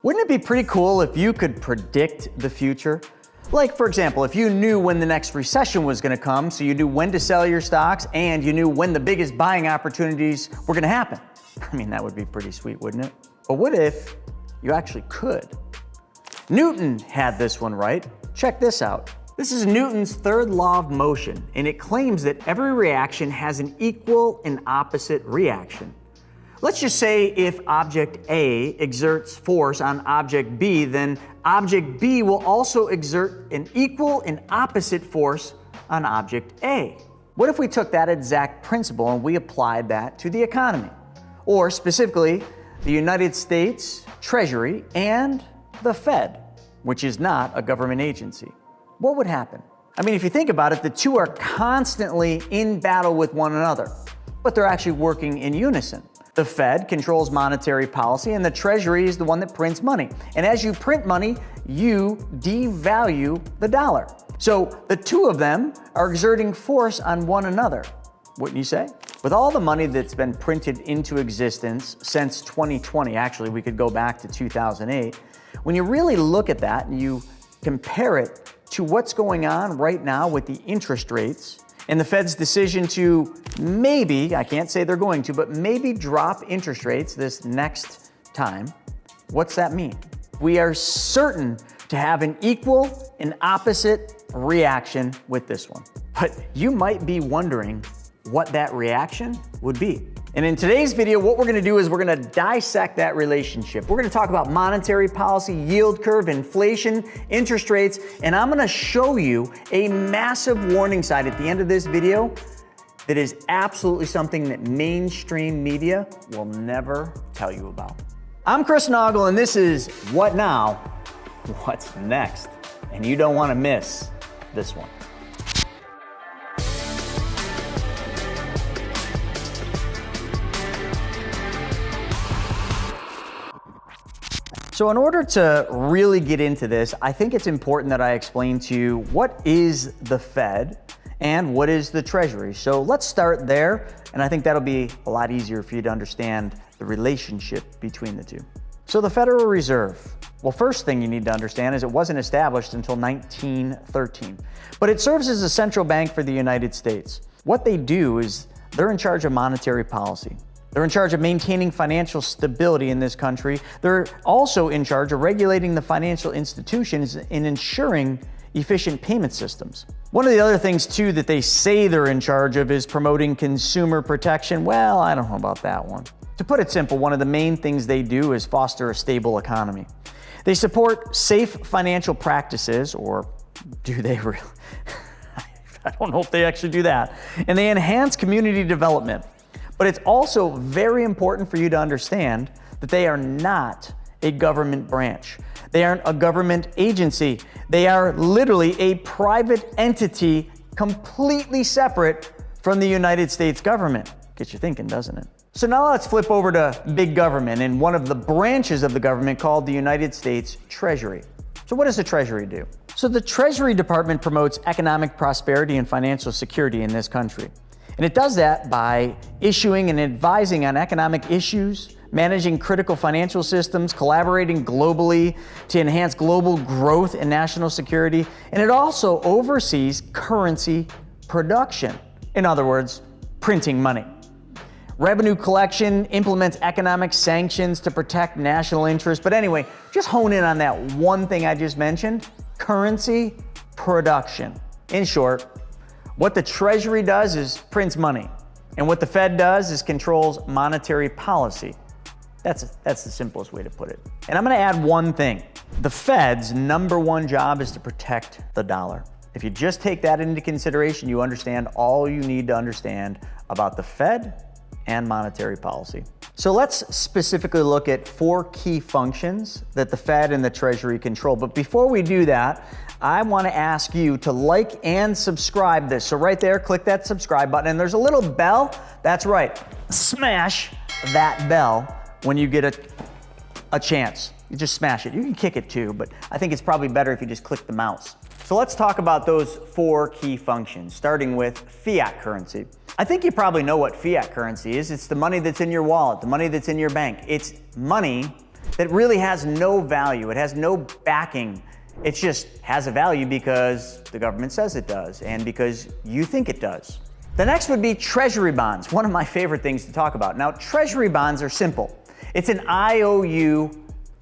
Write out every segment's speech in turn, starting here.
Wouldn't it be pretty cool if you could predict the future? Like, for example, if you knew when the next recession was going to come, so you knew when to sell your stocks and you knew when the biggest buying opportunities were going to happen. I mean, that would be pretty sweet, wouldn't it? But what if you actually could? Newton had this one right. Check this out. This is Newton's third law of motion, and it claims that every reaction has an equal and opposite reaction. Let's just say if object A exerts force on object B, then object B will also exert an equal and opposite force on object A. What if we took that exact principle and we applied that to the economy? Or specifically, the United States Treasury and the Fed, which is not a government agency. What would happen? I mean, if you think about it, the two are constantly in battle with one another, but they're actually working in unison. The Fed controls monetary policy and the Treasury is the one that prints money. And as you print money, you devalue the dollar. So the two of them are exerting force on one another, wouldn't you say? With all the money that's been printed into existence since 2020, actually we could go back to 2008, when you really look at that and you compare it to what's going on right now with the interest rates and the Fed's decision to maybe, I can't say they're going to, but maybe drop interest rates this next time, what's that mean? We are certain to have an equal and opposite reaction with this one. But you might be wondering what that reaction would be. And in today's video, what we're gonna do is we're gonna dissect that relationship. We're gonna talk about monetary policy, yield curve, inflation, interest rates, and I'm gonna show you a massive warning sign at the end of this video that is absolutely something that mainstream media will never tell you about. I'm Chris Naugle, and this is What Now? What's Next? And you don't wanna miss this one. So in order to really get into this, I think it's important that I explain to you what is the Fed and what is the Treasury. So let's start there, and I think that'll be a lot easier for you to understand the relationship between the two. So the Federal Reserve. Well, first thing you need to understand is it wasn't established until 1913, but it serves as a central bank for the United States. What they do is they're in charge of monetary policy. They're in charge of maintaining financial stability in this country. They're also in charge of regulating the financial institutions and ensuring efficient payment systems. One of the other things too that they say they're in charge of is promoting consumer protection. Well, I don't know about that one. To put it simple, one of the main things they do is foster a stable economy. They support safe financial practices, or do they really? I don't know if they actually do that. And they enhance community development. But it's also very important for you to understand that they are not a government branch. They aren't a government agency. They are literally a private entity completely separate from the United States government. Gets you thinking, doesn't it? So now let's flip over to big government and one of the branches of the government called the United States Treasury. So what does the Treasury do? So the Treasury Department promotes economic prosperity and financial security in this country. And it does that by issuing and advising on economic issues, managing critical financial systems, collaborating globally to enhance global growth and national security. And it also oversees currency production. In other words, printing money. Revenue collection, implements economic sanctions to protect national interests. But anyway, just hone in on that one thing I just mentioned, currency production. In short, what the Treasury does is prints money, and what the Fed does is controls monetary policy. That's the simplest way to put it. And I'm gonna add one thing. The Fed's number one job is to protect the dollar. If you just take that into consideration, you understand all you need to understand about the Fed and monetary policy. So let's specifically look at 4 key functions that the Fed and the Treasury control. But before we do that, I want to ask you to like and subscribe this. So right there, click that subscribe button, and there's a little bell. That's right, smash that bell when you get a chance. You just smash it. You can kick it too, but I think it's probably better if you just click the mouse. So let's talk about those 4 key functions, starting with fiat currency. I think you probably know what fiat currency is. It's the money that's in your wallet, the money that's in your bank. It's money that really has no value. It has no backing. It just has a value because the government says it does and because you think it does. The next would be Treasury bonds, one of my favorite things to talk about. Now, Treasury bonds are simple. It's an IOU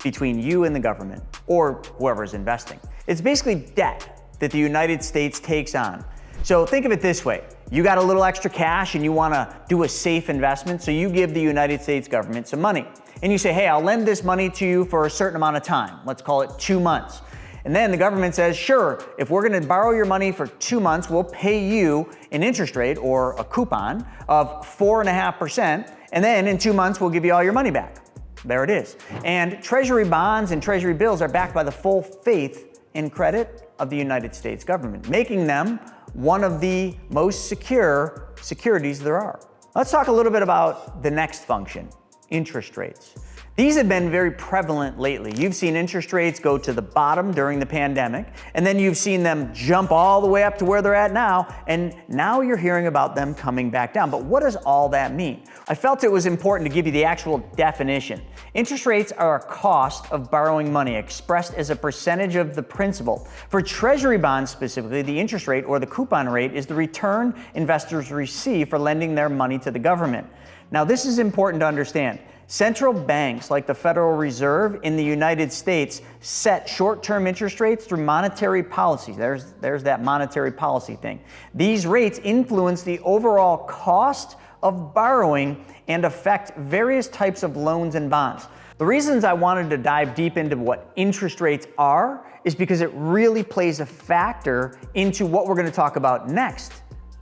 between you and the government, or whoever's investing. It's basically debt that the United States takes on. So think of it this way. You got a little extra cash and you want to do a safe investment, so you give the United States government some money. And you say, hey, I'll lend this money to you for a certain amount of time. Let's call it 2 months. And then the government says, sure, if we're going to borrow your money for 2 months, we'll pay you an interest rate or a coupon of 4.5%. And then in 2 months, we'll give you all your money back. There it is. And Treasury bonds and Treasury bills are backed by the full faith and credit of the United States government, making them one of the most secure securities there are. Let's talk a little bit about the next function, interest rates. These have been very prevalent lately. You've seen interest rates go to the bottom during the pandemic, and then you've seen them jump all the way up to where they're at now, and now you're hearing about them coming back down. But what does all that mean? I felt it was important to give you the actual definition. Interest rates are a cost of borrowing money expressed as a percentage of the principal. For Treasury bonds specifically, the interest rate or the coupon rate is the return investors receive for lending their money to the government. Now, this is important to understand. Central banks like the Federal Reserve in the United States set short-term interest rates through monetary policy. There's that monetary policy thing. These rates influence the overall cost of borrowing and affect various types of loans and bonds. The reasons I wanted to dive deep into what interest rates are is because it really plays a factor into what we're going to talk about next,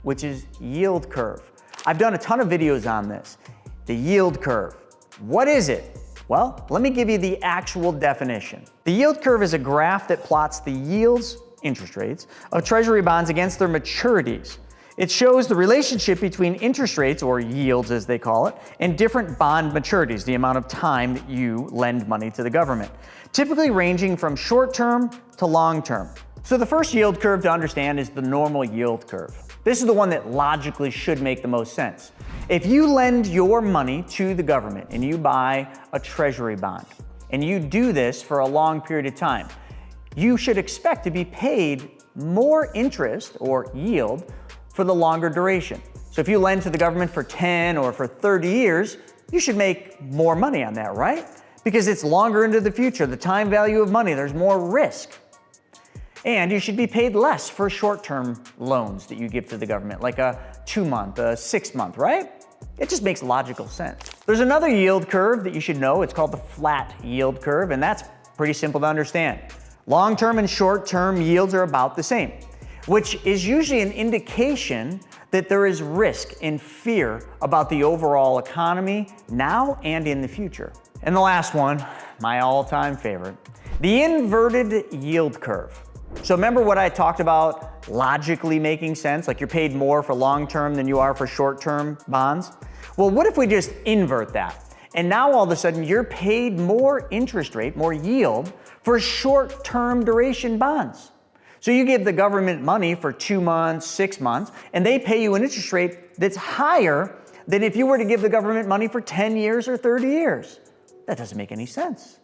which is yield curve. I've done a ton of videos on this. The yield curve. What is it? Well, let me give you the actual definition. The yield curve is a graph that plots the yields, interest rates, of Treasury bonds against their maturities. It shows the relationship between interest rates, or yields as they call it, and different bond maturities, the amount of time that you lend money to the government, typically ranging from short-term to long-term. So the first yield curve to understand is the normal yield curve. This is the one that logically should make the most sense. If you lend your money to the government and you buy a Treasury bond, and you do this for a long period of time, you should expect to be paid more interest or yield for the longer duration. So if you lend to the government for 10 or for 30 years, you should make more money on that, right? Because it's longer into the future, the time value of money, there's more risk. And you should be paid less for short-term loans that you give to the government, like a 2-month, a 6-month, right? It just makes logical sense. There's another yield curve that you should know. It's called the flat yield curve, and that's pretty simple to understand. Long-term and short-term yields are about the same, which is usually an indication that there is risk and fear about the overall economy now and in the future. And the last one, my all-time favorite, the inverted yield curve. So remember what I talked about logically making sense, like you're paid more for long-term than you are for short-term bonds? Well, what if we just invert that? And now all of a sudden you're paid more interest rate, more yield for short-term duration bonds. So you give the government money for 2 months, 6 months, and they pay you an interest rate that's higher than if you were to give the government money for 10 years or 30 years. That doesn't make any sense.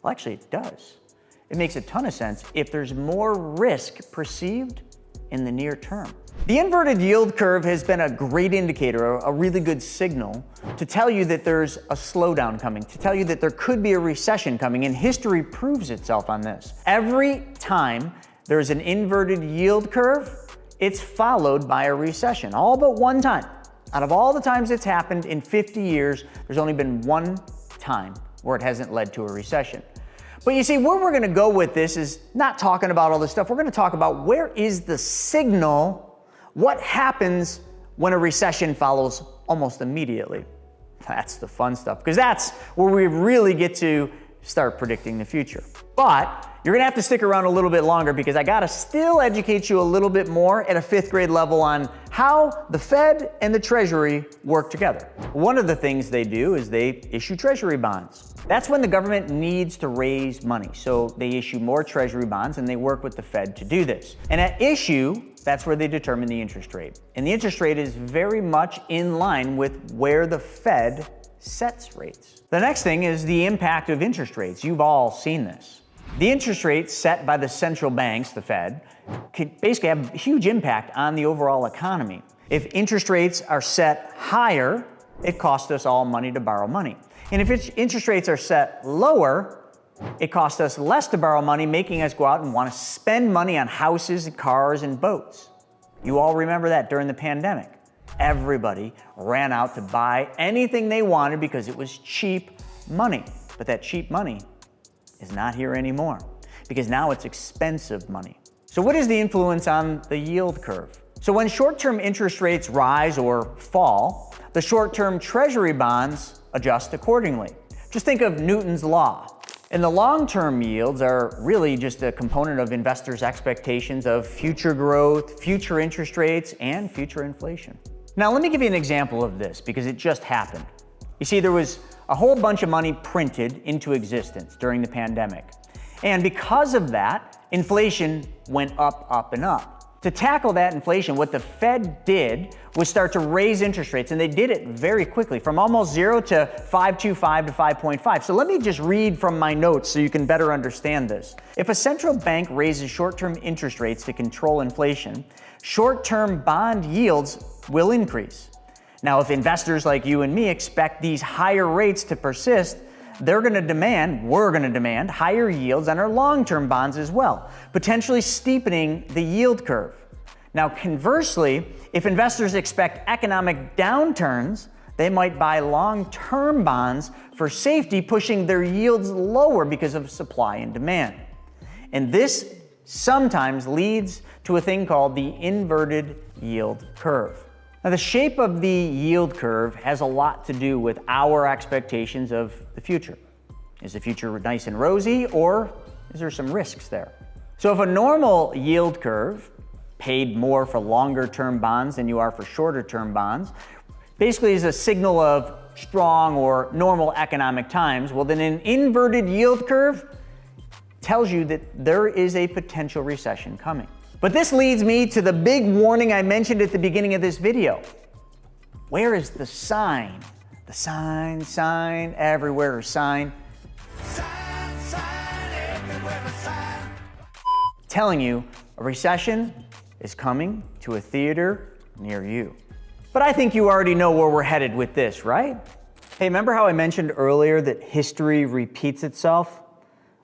Well, actually it does. It makes a ton of sense if there's more risk perceived in the near term. The inverted yield curve has been a great indicator, a really good signal to tell you that there's a slowdown coming, to tell you that there could be a recession coming, and history proves itself on this. Every time there's an inverted yield curve, it's followed by a recession, all but one time. Out of all the times it's happened in 50 years, there's only been one time where it hasn't led to a recession. But you see, where we're gonna go with this is not talking about all this stuff. We're gonna talk about where is the signal, what happens when a recession follows almost immediately. That's the fun stuff, because that's where we really get to start predicting the future. But you're gonna have to stick around a little bit longer, because I gotta still educate you a little bit more at a 5th grade level on how the Fed and the Treasury work together. One of the things they do is they issue Treasury bonds. That's when the government needs to raise money. So they issue more Treasury bonds and they work with the Fed to do this. And at issue, that's where they determine the interest rate. And the interest rate is very much in line with where the Fed sets rates. The next thing is the impact of interest rates. You've all seen this. The interest rates set by the central banks, the Fed, can basically have a huge impact on the overall economy. If interest rates are set higher, it costs us all money to borrow money. And if interest rates are set lower, it costs us less to borrow money, making us go out and want to spend money on houses, cars, and boats. You all remember that during the pandemic. Everybody ran out to buy anything they wanted because it was cheap money. But that cheap money is not here anymore because now it's expensive money. So what is the influence on the yield curve? So when short-term interest rates rise or fall, the short-term Treasury bonds adjust accordingly. Just think of Newton's law. And the long-term yields are really just a component of investors' expectations of future growth, future interest rates, and future inflation. Now, let me give you an example of this because it just happened. You see, there was a whole bunch of money printed into existence during the pandemic. And because of that, inflation went up, up, and up. To tackle that inflation, what the Fed did was start to raise interest rates, and they did it very quickly, from almost 0 to 5.25 to 5.5. So let me just read from my notes so you can better understand this. If a central bank raises short-term interest rates to control inflation, short-term bond yields will increase. Now, if investors like you and me expect these higher rates to persist, we're going to demand higher yields on our long-term bonds as well, potentially steepening the yield curve. Now, conversely, if investors expect economic downturns, they might buy long-term bonds for safety, pushing their yields lower because of supply and demand. And this sometimes leads to a thing called the inverted yield curve. Now, the shape of the yield curve has a lot to do with our expectations of the future. Is the future nice and rosy, or is there some risks there? So if a normal yield curve paid more for longer term bonds than you are for shorter term bonds, basically is a signal of strong or normal economic times, well, then an inverted yield curve tells you that there is a potential recession coming. But this leads me to the big warning I mentioned at the beginning of this video. Where is the sign? The sign, everywhere, sign. Sign, everywhere, sign. Telling you a recession is coming to a theater near you. But I think you already know where we're headed with this, right? Hey, remember how I mentioned earlier that history repeats itself?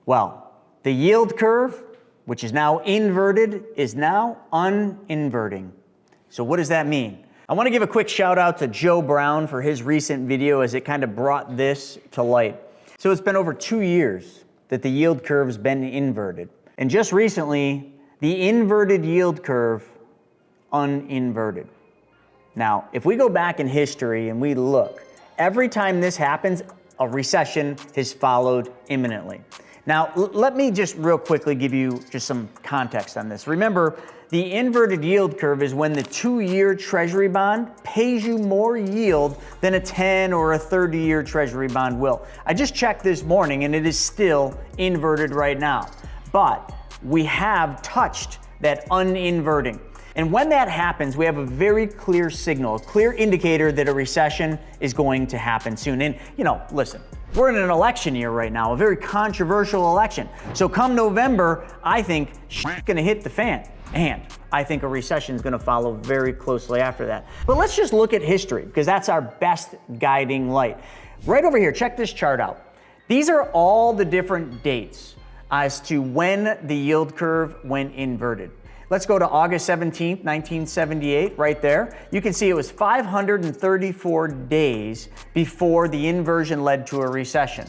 Well, the yield curve, which is now inverted, is now uninverting. So what does that mean? I want to give a quick shout out to Joe Brown for his recent video as it kind of brought this to light. So it's been over 2 years that the yield curve's been inverted. And just recently, the inverted yield curve uninverted. Now, if we go back in history and we look, every time this happens, a recession has followed imminently. Now, let me just real quickly give you just some context on this. Remember, the inverted yield curve is when the 2-year Treasury bond pays you more yield than a 10 or a 30-year Treasury bond will. I just checked this morning and it is still inverted right now. But we have touched that uninverting. And when that happens, we have a very clear signal, a clear indicator that a recession is going to happen soon. And, listen, we're in an election year right now, a very controversial election. So come November, I think shit's gonna hit the fan. And I think a recession is gonna follow very closely after that. But let's just look at history, because that's our best guiding light. Right over here, check this chart out. These are all the different dates as to when the yield curve went inverted. Let's go to August 17th, 1978, right there. You can see it was 534 days before the inversion led to a recession.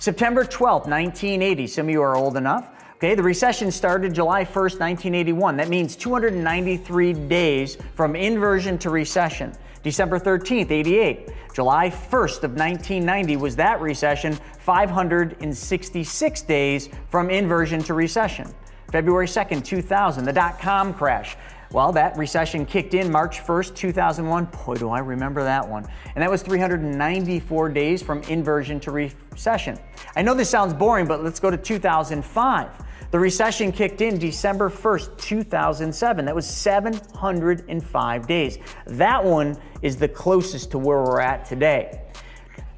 September 12th, 1980, some of you are old enough. Okay, the recession started July 1st, 1981. That means 293 days from inversion to recession. December 13th, 88. July 1st of 1990 was that recession, 566 days from inversion to recession. February 2nd, 2000, the dot-com crash. Well, that recession kicked in March 1st, 2001. Boy, do I remember that one. And that was 394 days from inversion to recession. I know this sounds boring, but let's go to 2005. The recession kicked in December 1st, 2007. That was 705 days. That one is the closest to where we're at today.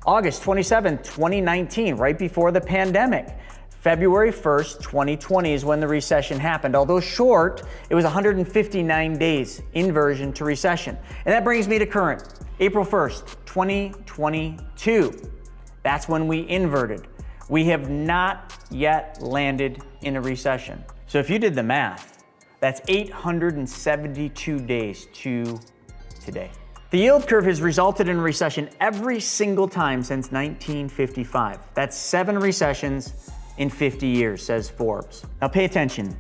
August 27, 2019, right before the pandemic. February 1st, 2020 is when the recession happened. Although short, it was 159 days inversion to recession. And that brings me to current, April 1st, 2022. That's when we inverted. We have not yet landed in a recession. So if you did the math, that's 872 days to today. The yield curve has resulted in a recession every single time since 1955. That's 7 recessions in 50 years, says Forbes. Now pay attention.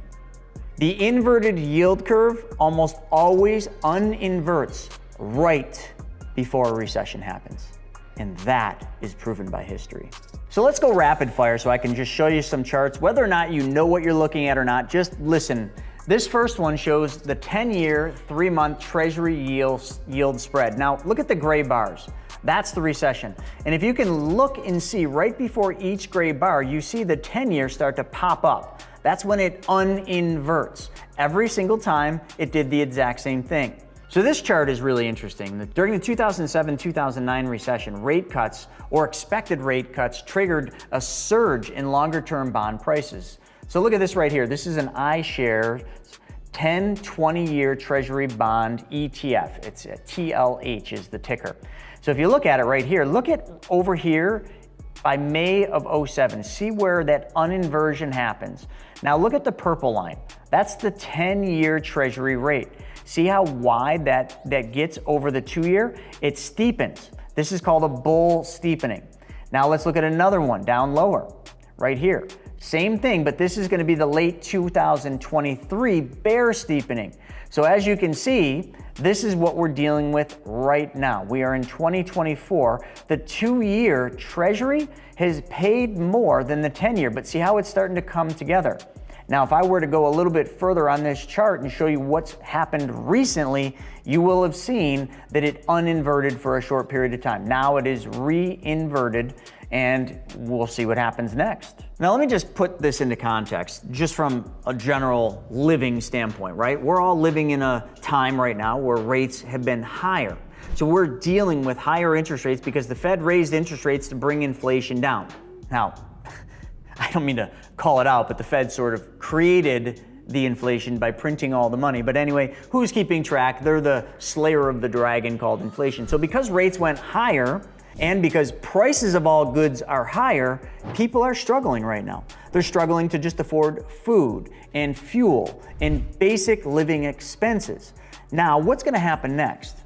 The inverted yield curve almost always uninverts right before a recession happens. And that is proven by history. So let's go rapid fire so I can just show you some charts. Whether or not you know what you're looking at or not, just listen. This first one shows the 10-year, 3-month Treasury yield spread. Now look at the gray bars. That's the recession. And if you can look and see right before each gray bar, you see the 10-year start to pop up. That's when it uninverts. Every single time it did the exact same thing. So this chart is really interesting. During the 2007-2009 recession, rate cuts or expected rate cuts triggered a surge in longer-term bond prices. So look at this right here. This is an iShares 10-20-year Treasury bond ETF. It's a TLH is the ticker. So if you look at it right here, look at over here by May of 07. See where that uninversion happens. Now look at the purple line. That's the 10-year Treasury rate. See how wide that gets over the 2-year? It steepens. This is called a bull steepening. Now let's look at another one down lower, right here. Same thing, but this is going to be the late 2023 bear steepening. So as you can see, this is what we're dealing with right now. We are in 2024. The 2-year Treasury has paid more than the 10-year, but see how it's starting to come together. Now, if I were to go a little bit further on this chart and show you what's happened recently, you will have seen that it uninverted for a short period of time. Now it is re-inverted, and we'll see what happens next. Now, let me just put this into context, just from a general living standpoint, right? We're all living in a time right now where rates have been higher. So we're dealing with higher interest rates because the Fed raised interest rates to bring inflation down. Now, I don't mean to call it out, but the Fed sort of created the inflation by printing all the money. But anyway, who's keeping track? They're the slayer of the dragon called inflation. So because rates went higher and because prices of all goods are higher, people are struggling right now. They're struggling to just afford food and fuel and basic living expenses. Now, what's going to happen next?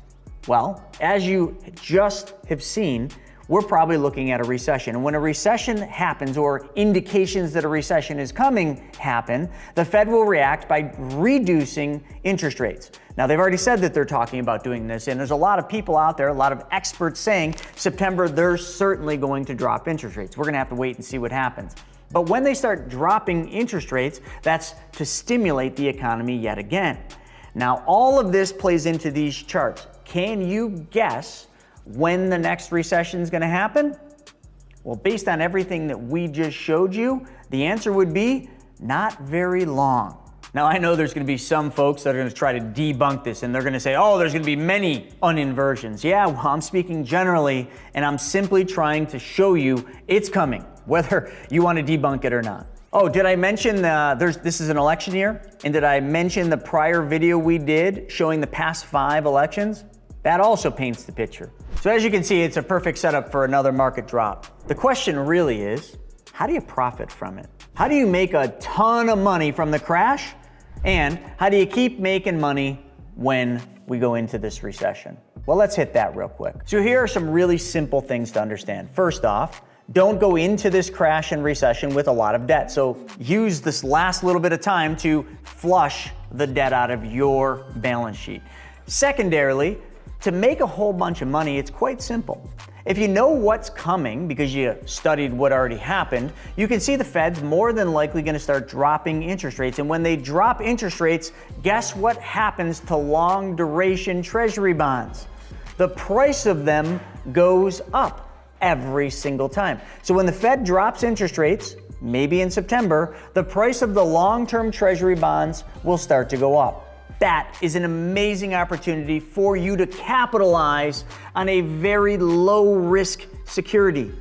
Well, as you just have seen, we're probably looking at a recession. And when a recession happens, or indications that a recession is coming happen, the Fed will react by reducing interest rates. Now, they've already said that they're talking about doing this, and there's a lot of people out there, a lot of experts saying September, they're certainly going to drop interest rates. We're gonna have to wait and see what happens. But when they start dropping interest rates, that's to stimulate the economy yet again. Now, all of this plays into these charts. Can you guess when the next recession is going to happen? Well, based on everything that we just showed you, the answer would be not very long. Now, I know there's going to be some folks that are going to try to debunk this, and they're going to say, oh, there's going to be many uninversions. Yeah, well, I'm speaking generally, and I'm simply trying to show you it's coming, whether you want to debunk it or not. Oh, did I mention this is an election year? And did I mention the prior video we did showing the past 5 elections? That also paints the picture. So as you can see, it's a perfect setup for another market drop. The question really is, how do you profit from it? How do you make a ton of money from the crash? And how do you keep making money when we go into this recession? Well, let's hit that real quick. So here are some really simple things to understand. First off, don't go into this crash and recession with a lot of debt. So use this last little bit of time to flush the debt out of your balance sheet. Secondarily, to make a whole bunch of money, it's quite simple. If you know what's coming because you studied what already happened, you can see the Fed's more than likely going to start dropping interest rates. And when they drop interest rates, guess what happens to long duration Treasury bonds? The price of them goes up every single time. So when the Fed drops interest rates, maybe in September, the price of the long-term Treasury bonds will start to go up. That is an amazing opportunity for you to capitalize on a very low risk security,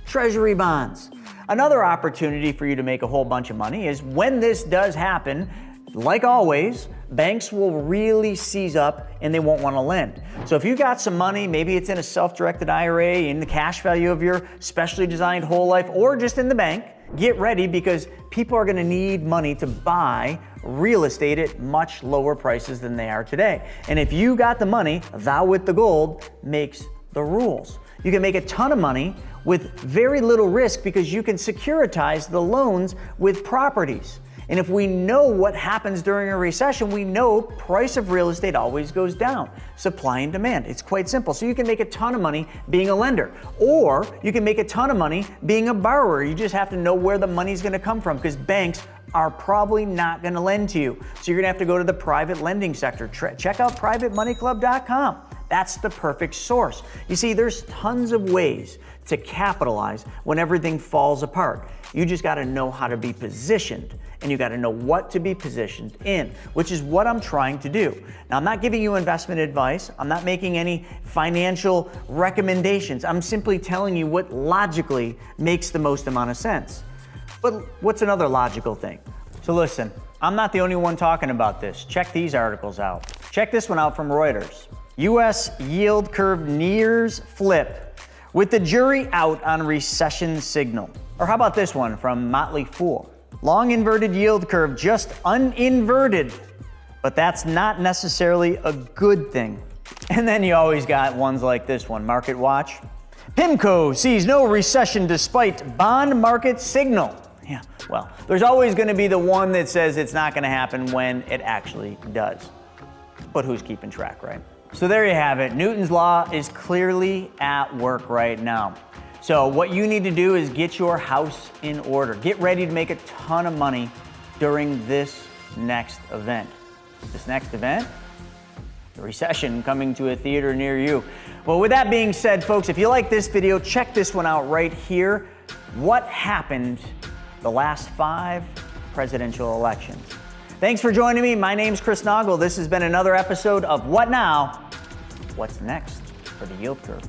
Treasury bonds. Another opportunity for you to make a whole bunch of money is when this does happen, like always, banks will really seize up and they won't want to lend. So if you got some money, maybe it's in a self-directed IRA, in the cash value of your specially designed whole life, or just in the bank, get ready because people are going to need money to buy real estate at much lower prices than they are today. And if you got the money, thou with the gold makes the rules. You can make a ton of money with very little risk because you can securitize the loans with properties. And if we know what happens during a recession, we know price of real estate always goes down. Supply and demand. It's quite simple. So you can make a ton of money being a lender, or you can make a ton of money being a borrower. You just have to know where the money's going to come from because banks are probably not going to lend to you. So you're going to have to go to the private lending sector. Check out privatemoneyclub.com. That's the perfect source. You see, there's tons of ways to capitalize when everything falls apart. You just got to know how to be positioned, and you got to know what to be positioned in, which is what I'm trying to do. Now, I'm not giving you investment advice. I'm not making any financial recommendations. I'm simply telling you what logically makes the most amount of sense. But what's another logical thing? So listen, I'm not the only one talking about this. Check these articles out. Check this one out from Reuters. U.S. yield curve nears flip with the jury out on recession signal. Or how about this one from Motley Fool? Long inverted yield curve just uninverted, but that's not necessarily a good thing. And then you always got ones like this one, Market Watch. PIMCO sees no recession despite bond market signal. Yeah, well, there's always going to be the one that says it's not going to happen when it actually does. But who's keeping track, right? So there you have it. Newton's law is clearly at work right now. So what you need to do is get your house in order. Get ready to make a ton of money during this next event. This next event? The recession coming to a theater near you. Well, with that being said, folks, if you like this video, check this one out right here. What happened the last 5 presidential elections? Thanks for joining me. My name's Chris Naugle. This has been another episode of What Now? What's next for the yield curve?